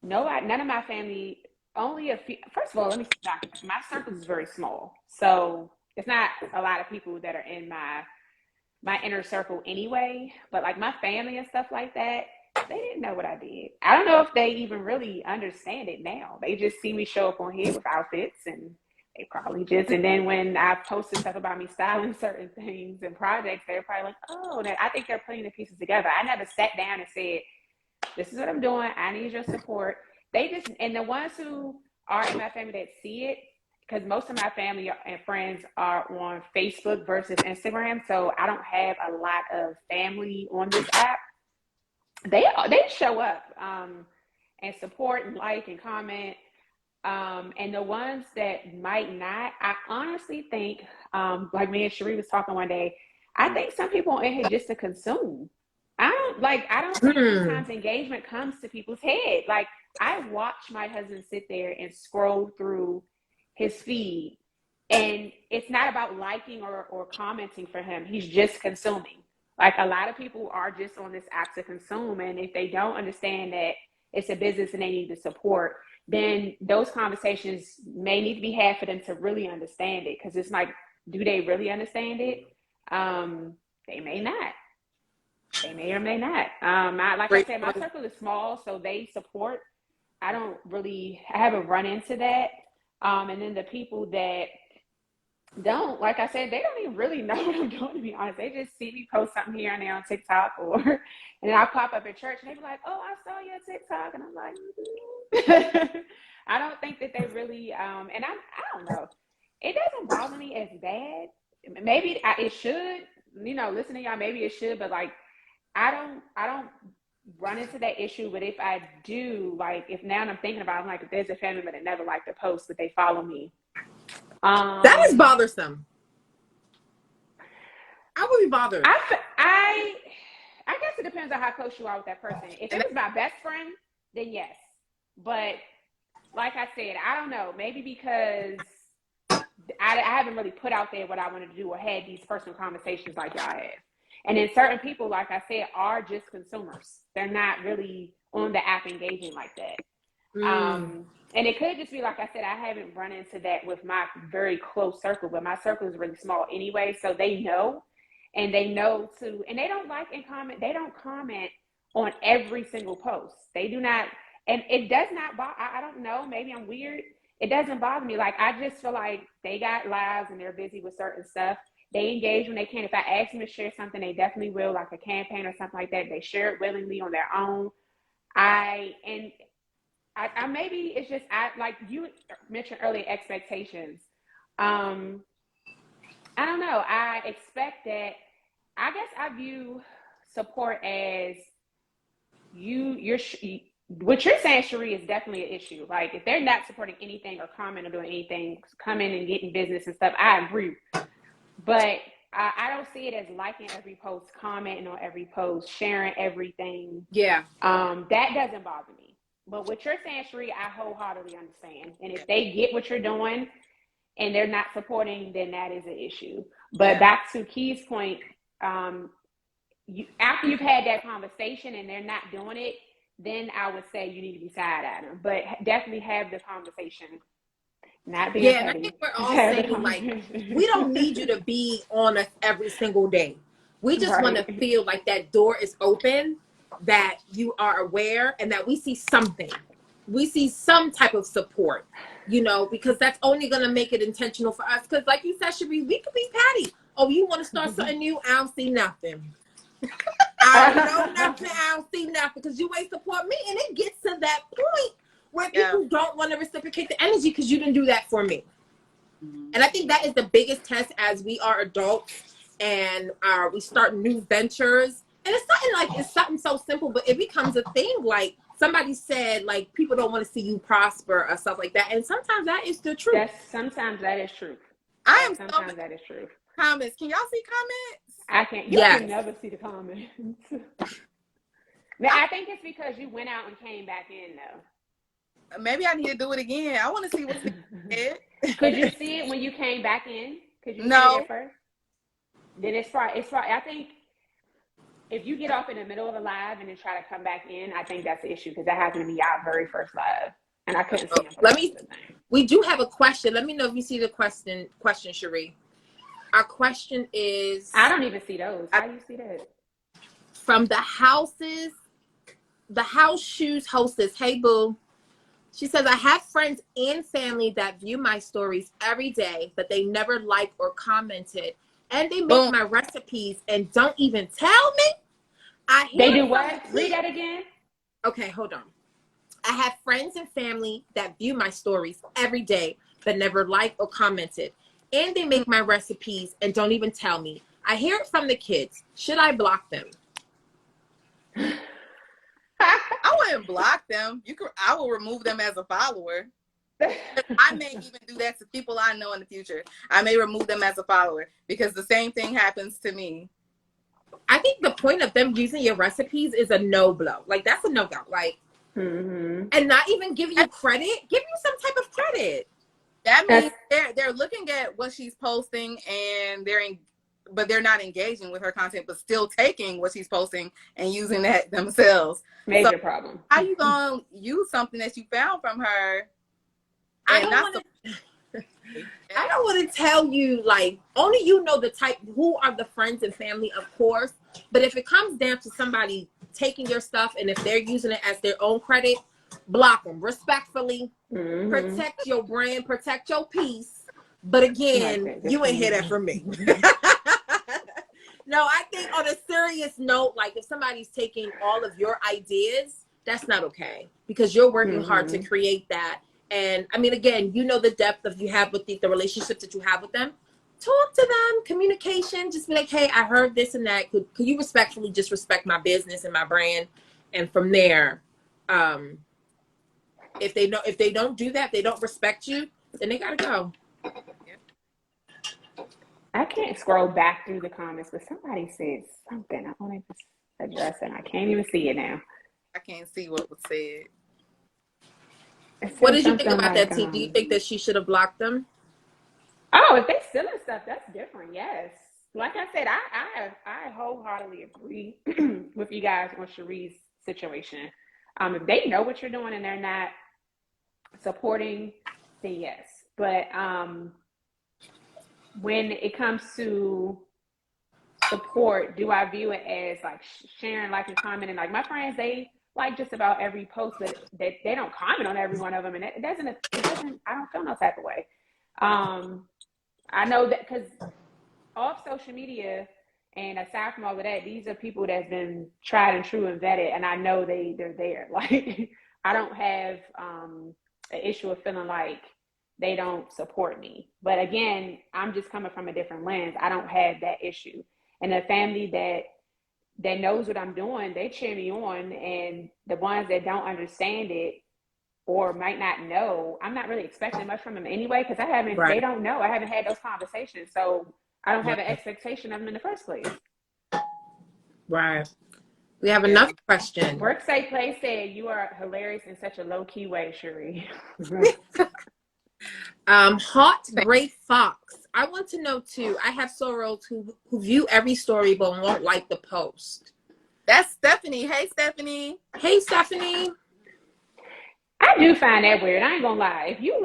None of my family. Only a few. First of all, let me stop. My circle is very small, so it's not a lot of people that are in my inner circle anyway. But like my family and stuff like that, they didn't know what I did. I don't know if they even really understand it now. They just see me show up on here with outfits, and they probably just. And then when I posted stuff about me styling certain things and projects, they're probably like, "Oh, I think they're putting the pieces together." I never sat down and said, "This is what I'm doing. I need your support." They just, and the ones who are in my family that see it, because most of my family and friends are on Facebook versus Instagram, so I don't have a lot of family on this app. They show up and support and like and comment. And the ones that might not, I honestly think, like me and Cheri was talking one day, I think some people are in here just to consume. I don't think Mm. sometimes engagement comes to people's head. Like, I watch my husband sit there and scroll through his feed, and it's not about liking or commenting for him. He's just consuming. Like, a lot of people are just on this app to consume, and if they don't understand that it's a business and they need the support, then those conversations may need to be had for them to really understand it. Because it's like, do they really understand it? They may not. They may or may not. Like I Great said, my point. circle is small, so they support. I haven't run into that. And then the people that don't, like I said, they don't even really know what I'm doing, to be honest. They just see me post something here and there on TikTok, and then I pop up at church and they be like, "Oh, I saw your TikTok," and I'm like, I don't think that they really, and I don't know. It doesn't bother me as bad. Maybe it should, listen to y'all. Maybe it should, but like, I don't run into that issue. But if I do, like, if now I'm thinking about it, I'm like, if there's a family member that never liked a post, but they follow me. That is bothersome. I would be bothered. I guess it depends on how close you are with that person. If it was my best friend, then yes. But like I said, I don't know. Maybe because I haven't really put out there what I want to do or had these personal conversations like y'all have. And then certain people, like I said, are just consumers. They're not really on the app engaging like that. And it could just be, like I said, I haven't run into that with my very close circle, but my circle is really small anyway. So they know, and they know too, and they don't like and comment. They don't comment on every single post. They do not, and it does not bother. I don't know. Maybe I'm weird. It doesn't bother me. Like, I just feel like they got lives and they're busy with certain stuff. They engage when they can. If I ask them to share something, they definitely will, like a campaign or something like that. They share it willingly on their own. I maybe it's just, like you mentioned earlier, expectations. I don't know. I expect that. I guess I view support as what you're saying, Cheri, is definitely an issue. Like, if they're not supporting anything or commenting or doing anything, coming and getting business and stuff, I agree. But I don't see it as liking every post, commenting on every post, sharing everything. Yeah. That doesn't bother me. But what you're saying, Cheri, I wholeheartedly understand. And if they get what you're doing and they're not supporting, then that is an issue. But back to Key's point, after you've had that conversation and they're not doing it, then I would say you need to be side at them. But definitely have the conversation. Not being petty. And I think we're all saying, like, we don't need you to be on us every single day. We just want to feel like that door is open, that you are aware, and that we see something. We see some type of support, because that's only going to make it intentional for us. Because like you said, Cheri, we could be petty. Oh, you want to start something new? I don't see nothing. I don't know nothing. I don't see nothing, because you ain't support me. And it gets to that point where people don't want to reciprocate the energy because you didn't do that for me. And I think that is the biggest test as we are adults and we start new ventures. And it's something so simple, but it becomes a thing. Like somebody said, like, people don't want to see you prosper or stuff like that. And sometimes that is the truth. Sometimes that is true. Sometimes that is true. Comments. Can y'all see comments? I can't. You can never see the comments. I think it's because you went out and came back in, though. Maybe I need to do it again. I want to see what's in it. Could you see it when you came back in? Could you see it first? Then it's Friday. I think if you get off in the middle of a live and then try to come back in, I think that's the issue, because that happened to me our very first live, and I couldn't see it. We do have a question. Let me know if you see the question, Cheri. Our question is, I don't even see those. How do you see that? From the house shoes hostess. Hey, boo. She says, I have friends and family that view my stories every day, but they never like or commented. And they make my recipes and don't even tell me. They do what? Read that again. Okay, hold on. I have friends and family that view my stories every day, but never like or commented. And they make my recipes and don't even tell me. I hear it from the kids. Should I block them? I wouldn't block them. I will remove them as a follower. I may even do that to people I know in the future. I may remove them as a follower because the same thing happens to me. I think the point of them using your recipes is a no-blow. Like, that's a no-go. Like, and not even give you credit. Give you some type of credit. That means they're looking at what she's posting and but they're not engaging with her content, but still taking what she's posting and using that themselves. Major problem. How you gonna use something that you found from her? I don't want to tell you, like, only you know the type, who are the friends and family, of course. But if it comes down to somebody taking your stuff and if they're using it as their own credit, block them respectfully. Protect your brand, protect your peace. But again, you ain't hear that from me. No, I think on a serious note, like if somebody's taking all of your ideas, that's not okay because you're working hard to create that. And I mean, again, you know the depth of you have with the relationship that you have with them. Talk to them, communication. Just be like, hey, I heard this and that. Could you respectfully just respect my business and my brand? And from there, if they don't do that, they don't respect you, then they gotta go. I can't scroll back through the comments, but somebody said something. I want to address it. I can't even see it now. I can't see what was said. What did you think about that, T? Do you think that she should have blocked them? Oh, if they're stealing stuff, that's different. Yes. Like I said, I wholeheartedly agree with you guys on Cheri's situation. If they know what you're doing and they're not supporting, then yes. But when it comes to support, do I view it as like sharing, liking, commenting? Like my friends, they like just about every post, but they don't comment on every one of them, and it doesn't. I don't feel no type of way. I know that because off social media, and aside from all of that, these are people that's been tried and true and vetted, and I know they're there. Like I don't have an issue of feeling like they don't support me. But again, I'm just coming from a different lens. I don't have that issue. And the family that knows what I'm doing, they cheer me on. And the ones that don't understand it or might not know, I'm not really expecting much from them anyway, because they don't know. I haven't had those conversations. So I don't have an expectation of them in the first place. Right. We have another question. Work Safe Play said, you are hilarious in such a low-key way, Cheri. Hot Gray Fox. I want to know too. I have sorors who view every story but won't like the post. That's Stephanie. Hey, Stephanie. Hey, Stephanie. I do find that weird. I ain't gonna lie. If you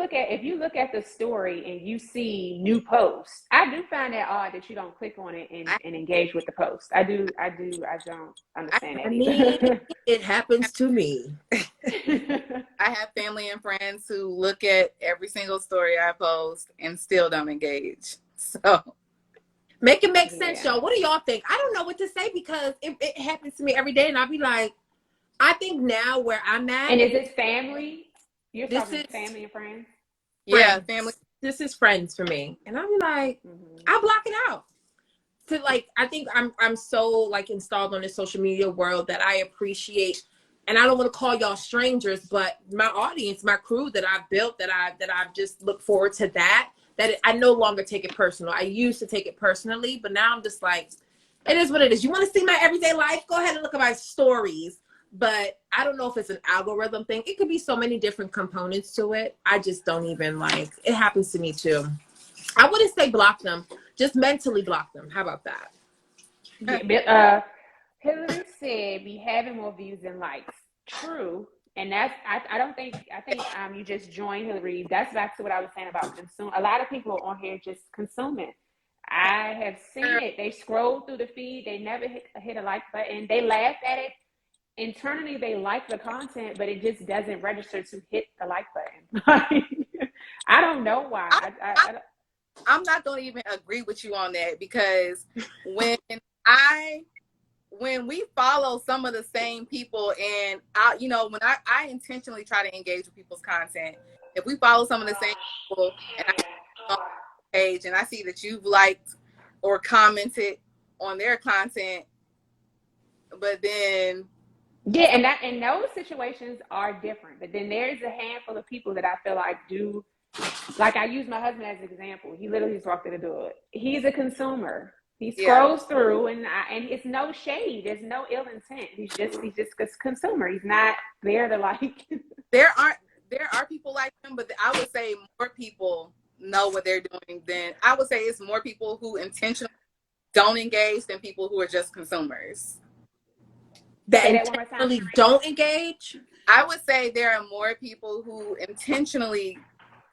look at the story and you see new posts, I do find that odd that you don't click on it and engage with the post. I don't understand that. I mean, it happens to me. I have family and friends who look at every single story I post and still don't engage. So make it make sense, y'all. What do y'all think? I don't know what to say because it happens to me every day, and I'll be like, I think now where I'm at. And is this family? You're talking family and friends? Yeah, family. This is friends for me. And I'm like, I block it out. So like, I think I'm so like installed on this social media world that I appreciate, and I don't want to call y'all strangers, but my audience, my crew that I've built, that I've just looked forward to that I no longer take it personal. I used to take it personally, but now I'm just like, it is what it is. You want to see my everyday life? Go ahead and look at my stories. But I don't know if it's an algorithm thing. It could be so many different components to it. I just don't even like, it happens to me too. I wouldn't say block them, just mentally block them. How about that? Yeah, Hillary said be having more views than likes. True. And that's, I think you just joined Hillary. That's back to what I was saying about consume. A lot of people are on here just consuming. I have seen it. They scroll through the feed. They never hit a like button. They laugh at it. Internally, they like the content, but it just doesn't register to hit the like button. I don't know why. I'm not going to even agree with you on that because when we follow some of the same people and when I intentionally try to engage with people's content, if we follow some of the same people and I on the page and I see that you've liked or commented on their content, but then Yeah, and those situations are different. But then there's a handful of people that I feel like do, like I use my husband as an example. He literally just walked in the door. He's a consumer. He Yeah. scrolls through, and it's no shade. There's no ill intent. He's just a consumer. He's not there to like. There are people like him, but I would say more people know what they're doing than I would say it's more people who intentionally don't engage than people who are just consumers. That Say that one more time. intentionally don't engage? I would say there are more people who intentionally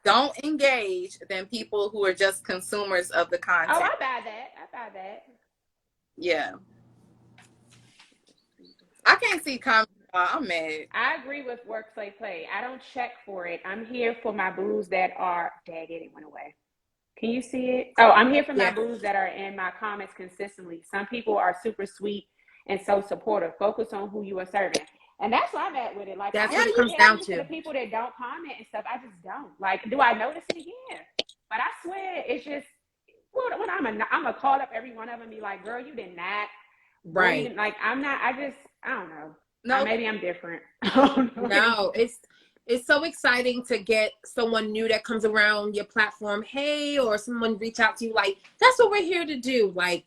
don't engage than people who are just consumers of the content. Oh, I buy that. Yeah. I can't see comments. I'm mad. I agree with work, play. I don't check for it. I'm here for my booze that are. Dang it went away. Can you see it? Oh, I'm here for my booze that are in my comments consistently. Some people are super sweet and so supportive. Focus on who you are serving. And that's what I'm at with it. Like, that's what it comes down to. The people that don't comment and stuff, I just don't. Like, do I notice it? Yeah. But I swear, it's just, when I'm gonna call up every one of them and be like, girl, you did not. Right. Like, I'm not, I don't know. No, maybe I'm different. No, it's so exciting to get someone new that comes around your platform, hey, or someone reach out to you. Like, that's what we're here to do. Like,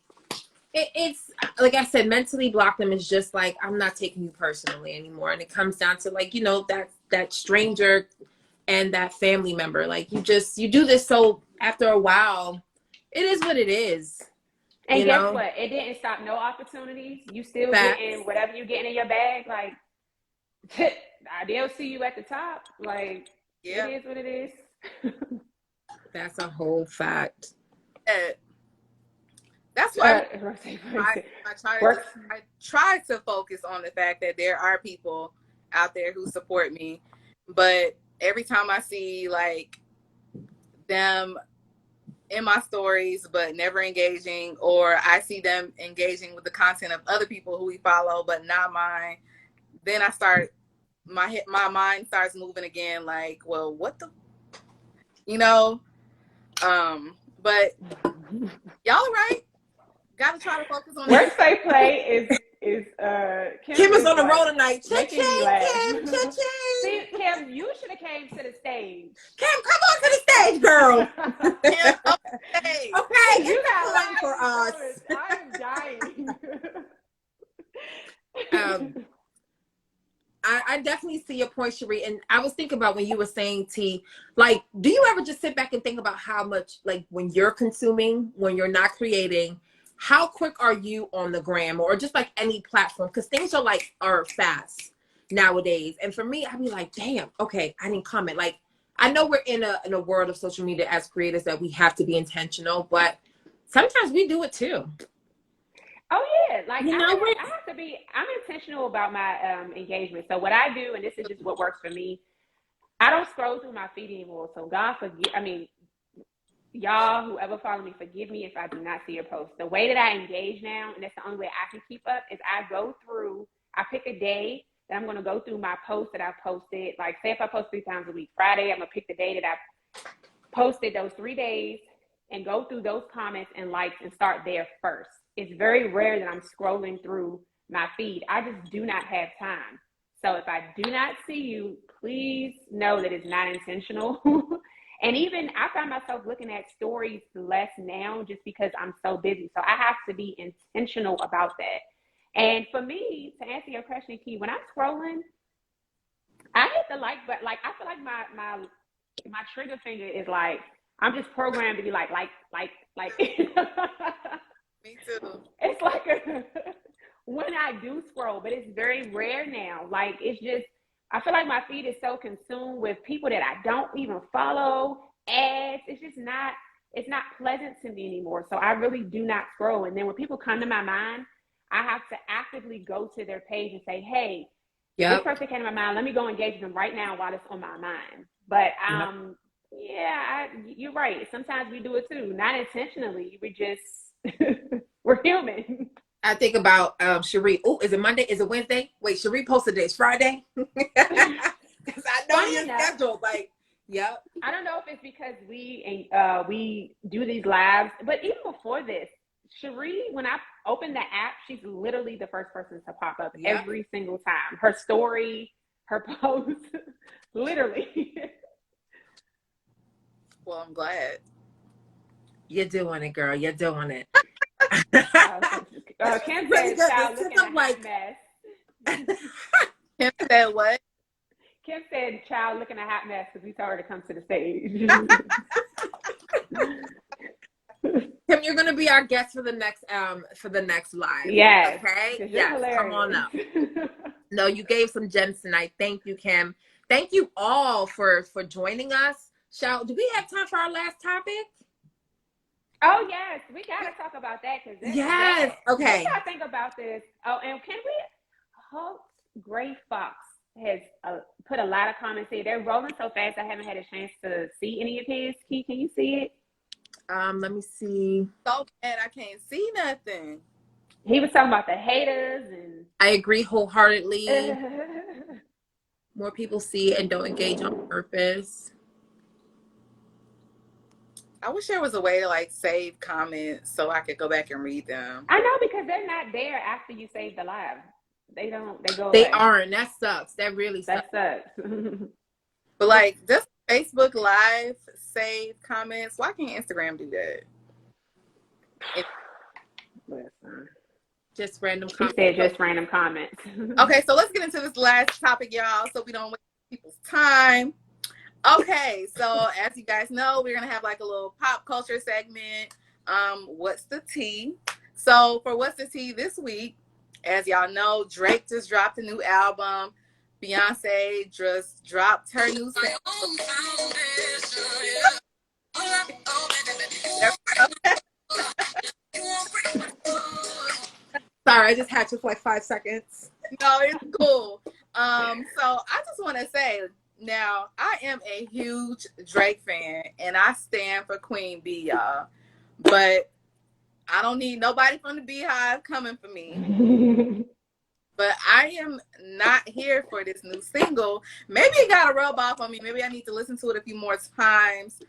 it's like I said, mentally block them is just like, I'm not taking you personally anymore. And it comes down to like, that stranger and that family member. Like, you do this, so after a while, it is what it is. And guess what? It didn't stop no opportunities. You still getting whatever you're getting in your bag. Like, they'll see you at the top. Like, It is what it is. That's a whole fact. That's why I try to focus on the fact that there are people out there who support me. But every time I see like them in my stories but never engaging, or I see them engaging with the content of other people who we follow but not mine, then I start my mind starts moving again, like, well, what the but y'all are right, gotta try to focus on work say play is Kim is on the road tonight. Making me laugh. Kim, see, Kim, you should have came to the stage. Kim, come on to the stage, girl. Kim, okay. Okay, you got time for us. I am dying. I definitely see your point, Cheri. And I was thinking about when you were saying, T, like, do you ever just sit back and think about how much, like, when you're consuming, when you're not creating, how quick are you on the gram or just like any platform? Because things are fast nowadays. And for me, I'd be like, damn, okay, I didn't comment. Like, I know we're in a world of social media as creators that we have to be intentional, but sometimes we do it too. Oh yeah, like I have to be. I'm intentional about my engagement. So what I do, and this is just what works for me, I don't scroll through my feed anymore. So God forgive. I mean, y'all, whoever follow me, forgive me if I do not see your post. The way that I engage now, and that's the only way I can keep up, is I go through. I pick a day that I'm going to go through my posts that I've posted. Like, say if I post 3 times a week, Friday, I'm going to pick the day that I posted those 3 days and go through those comments and likes and start there first. It's very rare that I'm scrolling through my feed. I just do not have time. So if I do not see you, please know that it's not intentional. And even I find myself looking at stories less now just because I'm so busy. So I have to be intentional about that. And for me, to answer your question, Key, when I'm scrolling, I hit the like button. Like, I feel like my trigger finger is like, I'm just programmed to be like. Me too. It's like when I do scroll, but it's very rare now. Like, it's just, I feel like my feed is so consumed with people that I don't even follow, ads. It's just not, it's not pleasant to me anymore. So I really do not scroll. And then when people come to my mind, I have to actively go to their page and say, hey, this person came to my mind. Let me go engage with them right now while it's on my mind. But yeah, you're right. Sometimes we do it too, not intentionally. We just we're human. I think about Cheri. Oh, is it Monday? Is it Wednesday? Wait, Cheri posted today. It's Friday. Because I know your schedule. Like, yep. I don't know if it's because we do these lives, but even before this, Cheri, when I open the app, she's literally the first person to pop up Yep. every single time. Her story, her post, literally. Well, I'm glad. You're doing it, girl. You're doing it. Kim said, child looking a hot mess. Kim said what? Kim said, child looking a hot mess because we told her to come to the stage. Kim, you're gonna be our guest for the next live. Yes. Okay. Yes. Come on up. No, you gave some gems tonight. Thank you, Kim. Thank you all for joining us. Do we have time for our last topic? Oh yes, we gotta talk about that because yes. Okay. What y'all think about this? Oh, and can we hope Gray Fox has put a lot of comments here. They're rolling so fast I haven't had a chance to see any of his. Key, can you see it? Let me see. So bad I can't see nothing. He was talking about the haters and I agree wholeheartedly. More people see it and don't engage on purpose. I wish there was a way to like save comments so I could go back and read them. I know, because they're not there after you save the live. They don't. They go. They away. aren't. That sucks. That really sucks. That sucks. But like, just Facebook Live save comments. Why can't Instagram do that? Listen. Just random She comments. said just random comments. Okay, so let's get into this last topic, y'all, so we don't waste people's time. Okay, so as you guys know, we're gonna have like a little pop culture segment. What's the tea? So for What's the Tea this week, as y'all know, Drake just dropped a new album. Beyonce just dropped her new single. Sorry, I just had you for like 5 seconds. No, it's cool. So I just want to say, now I am a huge Drake fan, and I stand for Queen B, y'all. But I don't need nobody from the Beehive coming for me. But I am not here for this new single. Maybe it got to rub off on me. Maybe I need to listen to it a few more times.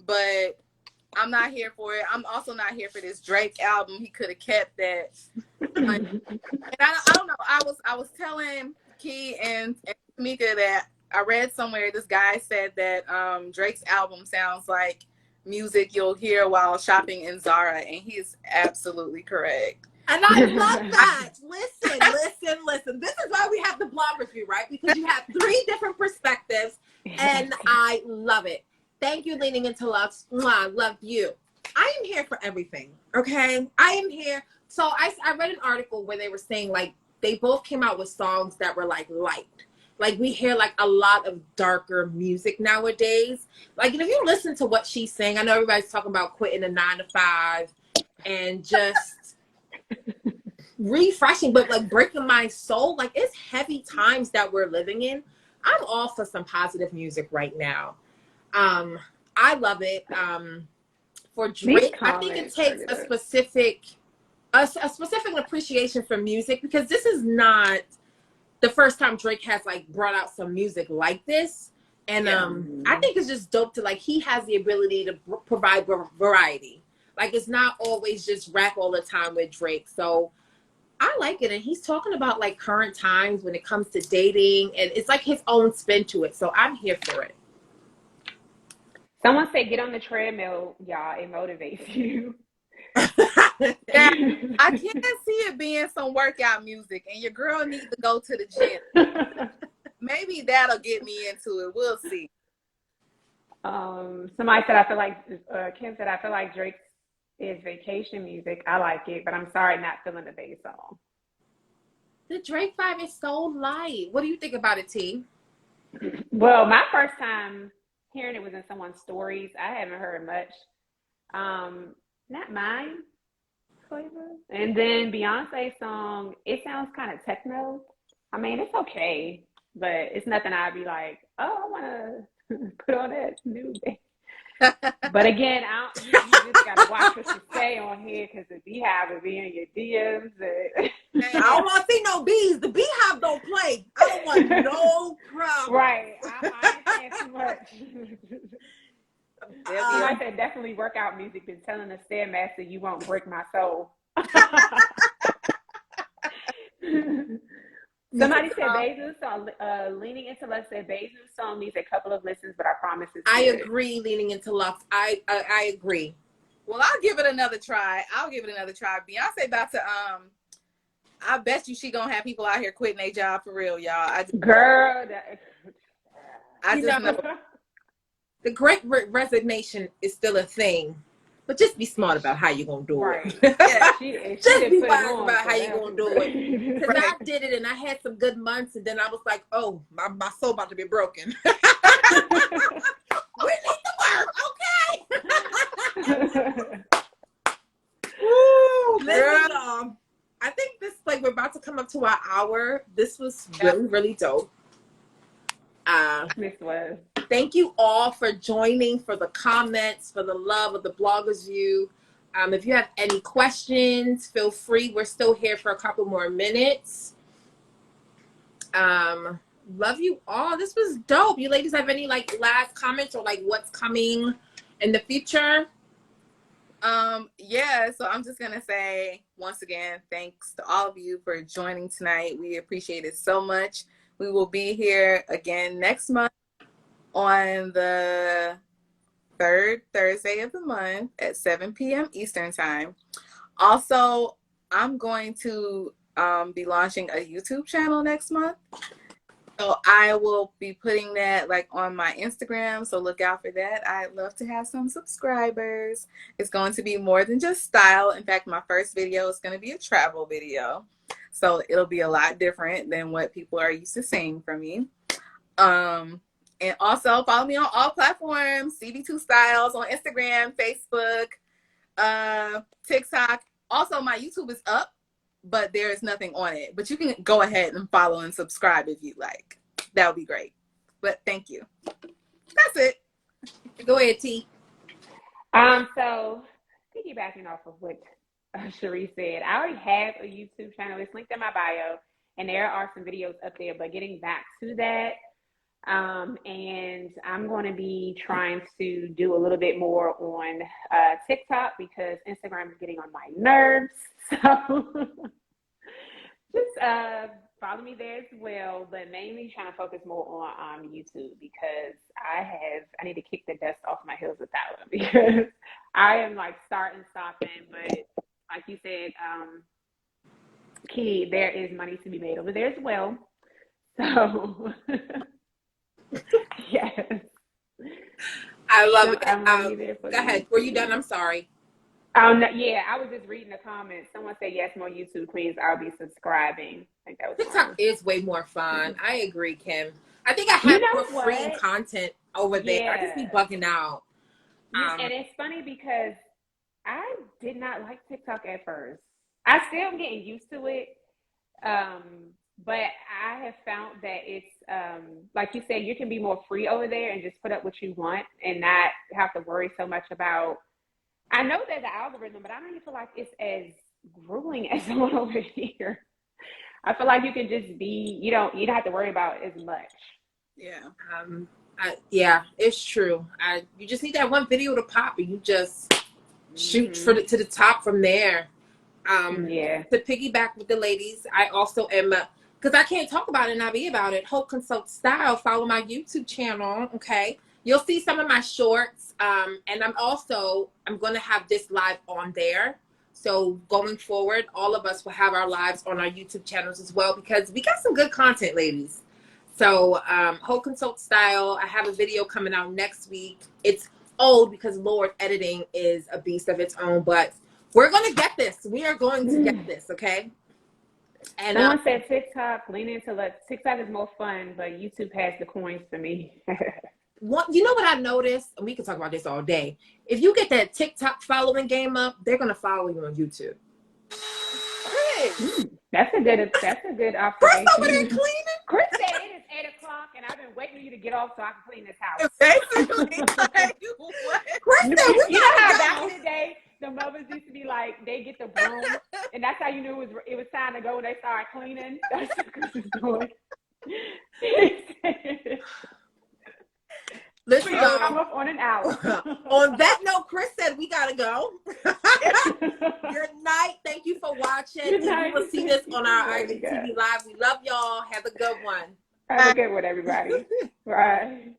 But I'm not here for it. I'm also not here for this Drake album. He could have kept that. And I don't know. I was telling Key and Tameka that I read somewhere this guy said that Drake's album sounds like music you'll hear while shopping in Zara, and he is absolutely correct. And I love that. Listen. This is why we have the blog review, right? Because you have 3 different perspectives, and I love it. Thank you, Leaning Into Love. Mwah, love you. I am here for everything, okay? I am here. So I read an article where they were saying, like, they both came out with songs that were, like, light. Like, we hear, like, a lot of darker music nowadays. Like, and if you listen to what she's saying, I know everybody's talking about quitting a 9-to-5 and just refreshing, but, like, breaking my soul. Like, it's heavy times that we're living in. I'm all for some positive music right now. I love it. For Drake, I think it takes a specific appreciation for music, because this is not the first time Drake has like brought out some music like this. And I think it's just dope to, like, he has the ability to provide variety. Like, it's not always just rap all the time with Drake. So I like it. And he's talking about like current times when it comes to dating, and it's like his own spin to it. So I'm here for it. Someone said, get on the treadmill, y'all. It motivates you. Yeah, I can't see it being some workout music, and your girl needs to go to the gym. Maybe that'll get me into it. We'll see. Somebody said, I feel like, Kim said, I feel like Drake is vacation music. I like it, but I'm sorry, not feeling the bass song. The Drake vibe is so light. What do you think about it, T? Well, my first time hearing it was in someone's stories. I haven't heard much. Not mine flavor. And then Beyonce's song, it sounds kind of techno. I mean, it's okay, but it's nothing I'd be like, oh, I want to put on that new day. But again, you just got to watch what you say on here, because the Beehive will be in your DMs. I don't want to see no bees. The Beehive don't play. I don't want no problem. Right. I ain't saying too much. I said definitely workout music. Been telling the Stairmaster you won't break my soul. Somebody said Bezu song. Leaning into Lux said Bezu song needs a couple of listens, but I promise it's I good. agree. Leaning into Lux. I agree. Well, I'll give it another try. Beyonce about to I bet you she gonna have people out here quitting their job for real, y'all. Girl, I just know. The great resignation is still a thing, but just be smart about how you're gonna do right. it. Yeah, she Just be put wise on, about so how you're gonna do it. Because Right. I did it and I had some good months, and then I was like, oh, my soul about to be broken. We need to work, okay? Woo, Listen, girl. I think this, like, we're about to come up to our hour. This was really, really dope. This was. Thank you all for joining, for the comments, for the love of the Bloggers View. If you have any questions, feel free. We're still here for a couple more minutes. Love you all. This was dope. You ladies have any like last comments or like what's coming in the future? Yeah, so I'm just gonna say once again, thanks to all of you for joining tonight. We appreciate it so much. We will be here again next month on the third Thursday of the month at 7 p.m. Eastern time. Also, I'm going to be launching a YouTube channel next month. So I will be putting that like on my Instagram. So look out for that. I'd love to have some subscribers. It's going to be more than just style. In fact, my first video is going to be a travel video. So it'll be a lot different than what people are used to seeing from me. And also follow me on all platforms, CB2 Styles on Instagram, Facebook, TikTok. Also, my YouTube is up, but there is nothing on it. But you can go ahead and follow and subscribe if you like. That would be great. But thank you. That's it. Go ahead, T. So piggybacking off of what Cheri said, I already have a YouTube channel. It's linked in my bio, and there are some videos up there. But getting back to that, and I'm going to be trying to do a little bit more on TikTok because Instagram is getting on my nerves. So just follow me there as well, but mainly trying to focus more on YouTube because I need to kick the dust off my heels with that one because I am like starting, stopping, but like you said, Key, there is money to be made over there as well. So yes. I love So it. I'm gonna be there for Go ahead. Were you done? I'm sorry. No, yeah, I was just reading the comments. Someone said yes, more YouTube, please. I'll be subscribing. I think that was TikTok fun. is way more fun. I agree, Kim. I think I have more free what? content over there. Yeah. I just be bugging out. And it's funny because I did not like TikTok at first. I still am getting used to it. But I have found that it's like you said, you can be more free over there and just put up what you want and not have to worry so much about. I know there's an algorithm, but I don't even feel like it's as grueling as the one over here. I feel like you can just be, you don't have to worry about as much. Yeah. Yeah, it's true. You just need that one video to pop and you just shoot to the top from there. Yeah. To piggyback with the ladies, I also am because I can't talk about it and not be about it. Hope Consult Style. Follow my YouTube channel. Okay, you'll see some of my shorts. And I'm going to have this live on there. So going forward, all of us will have our lives on our YouTube channels as well because we got some good content, ladies. So Hope Consult Style. I have a video coming out next week. It's old because Lord editing is a beast of its own, but we're going to get this. We are going to get this, okay? And someone said TikTok, lean into TikTok is more fun, but YouTube has the coins for me. You know what I noticed? And we can talk about this all day. If you get that TikTok following game up, they're going to follow you on YouTube. That's a good observation. Chris over there cleaning. Chris said it is 8 o'clock, and I've been waiting for you to get off so I can clean this house. Basically, like, what? Chris said, you know how back in the day, the mothers used to be like, they get the broom, and that's how you knew it was time to go when they started cleaning. That's what Chris is doing. Listen, We're gonna come y'all. up on an hour. On that note, Chris said we gotta go. Good night. Thank you for watching. Good night. And you will see this on our There we IGTV Live. We love y'all. Have a good one. Have a good one, everybody. Bye.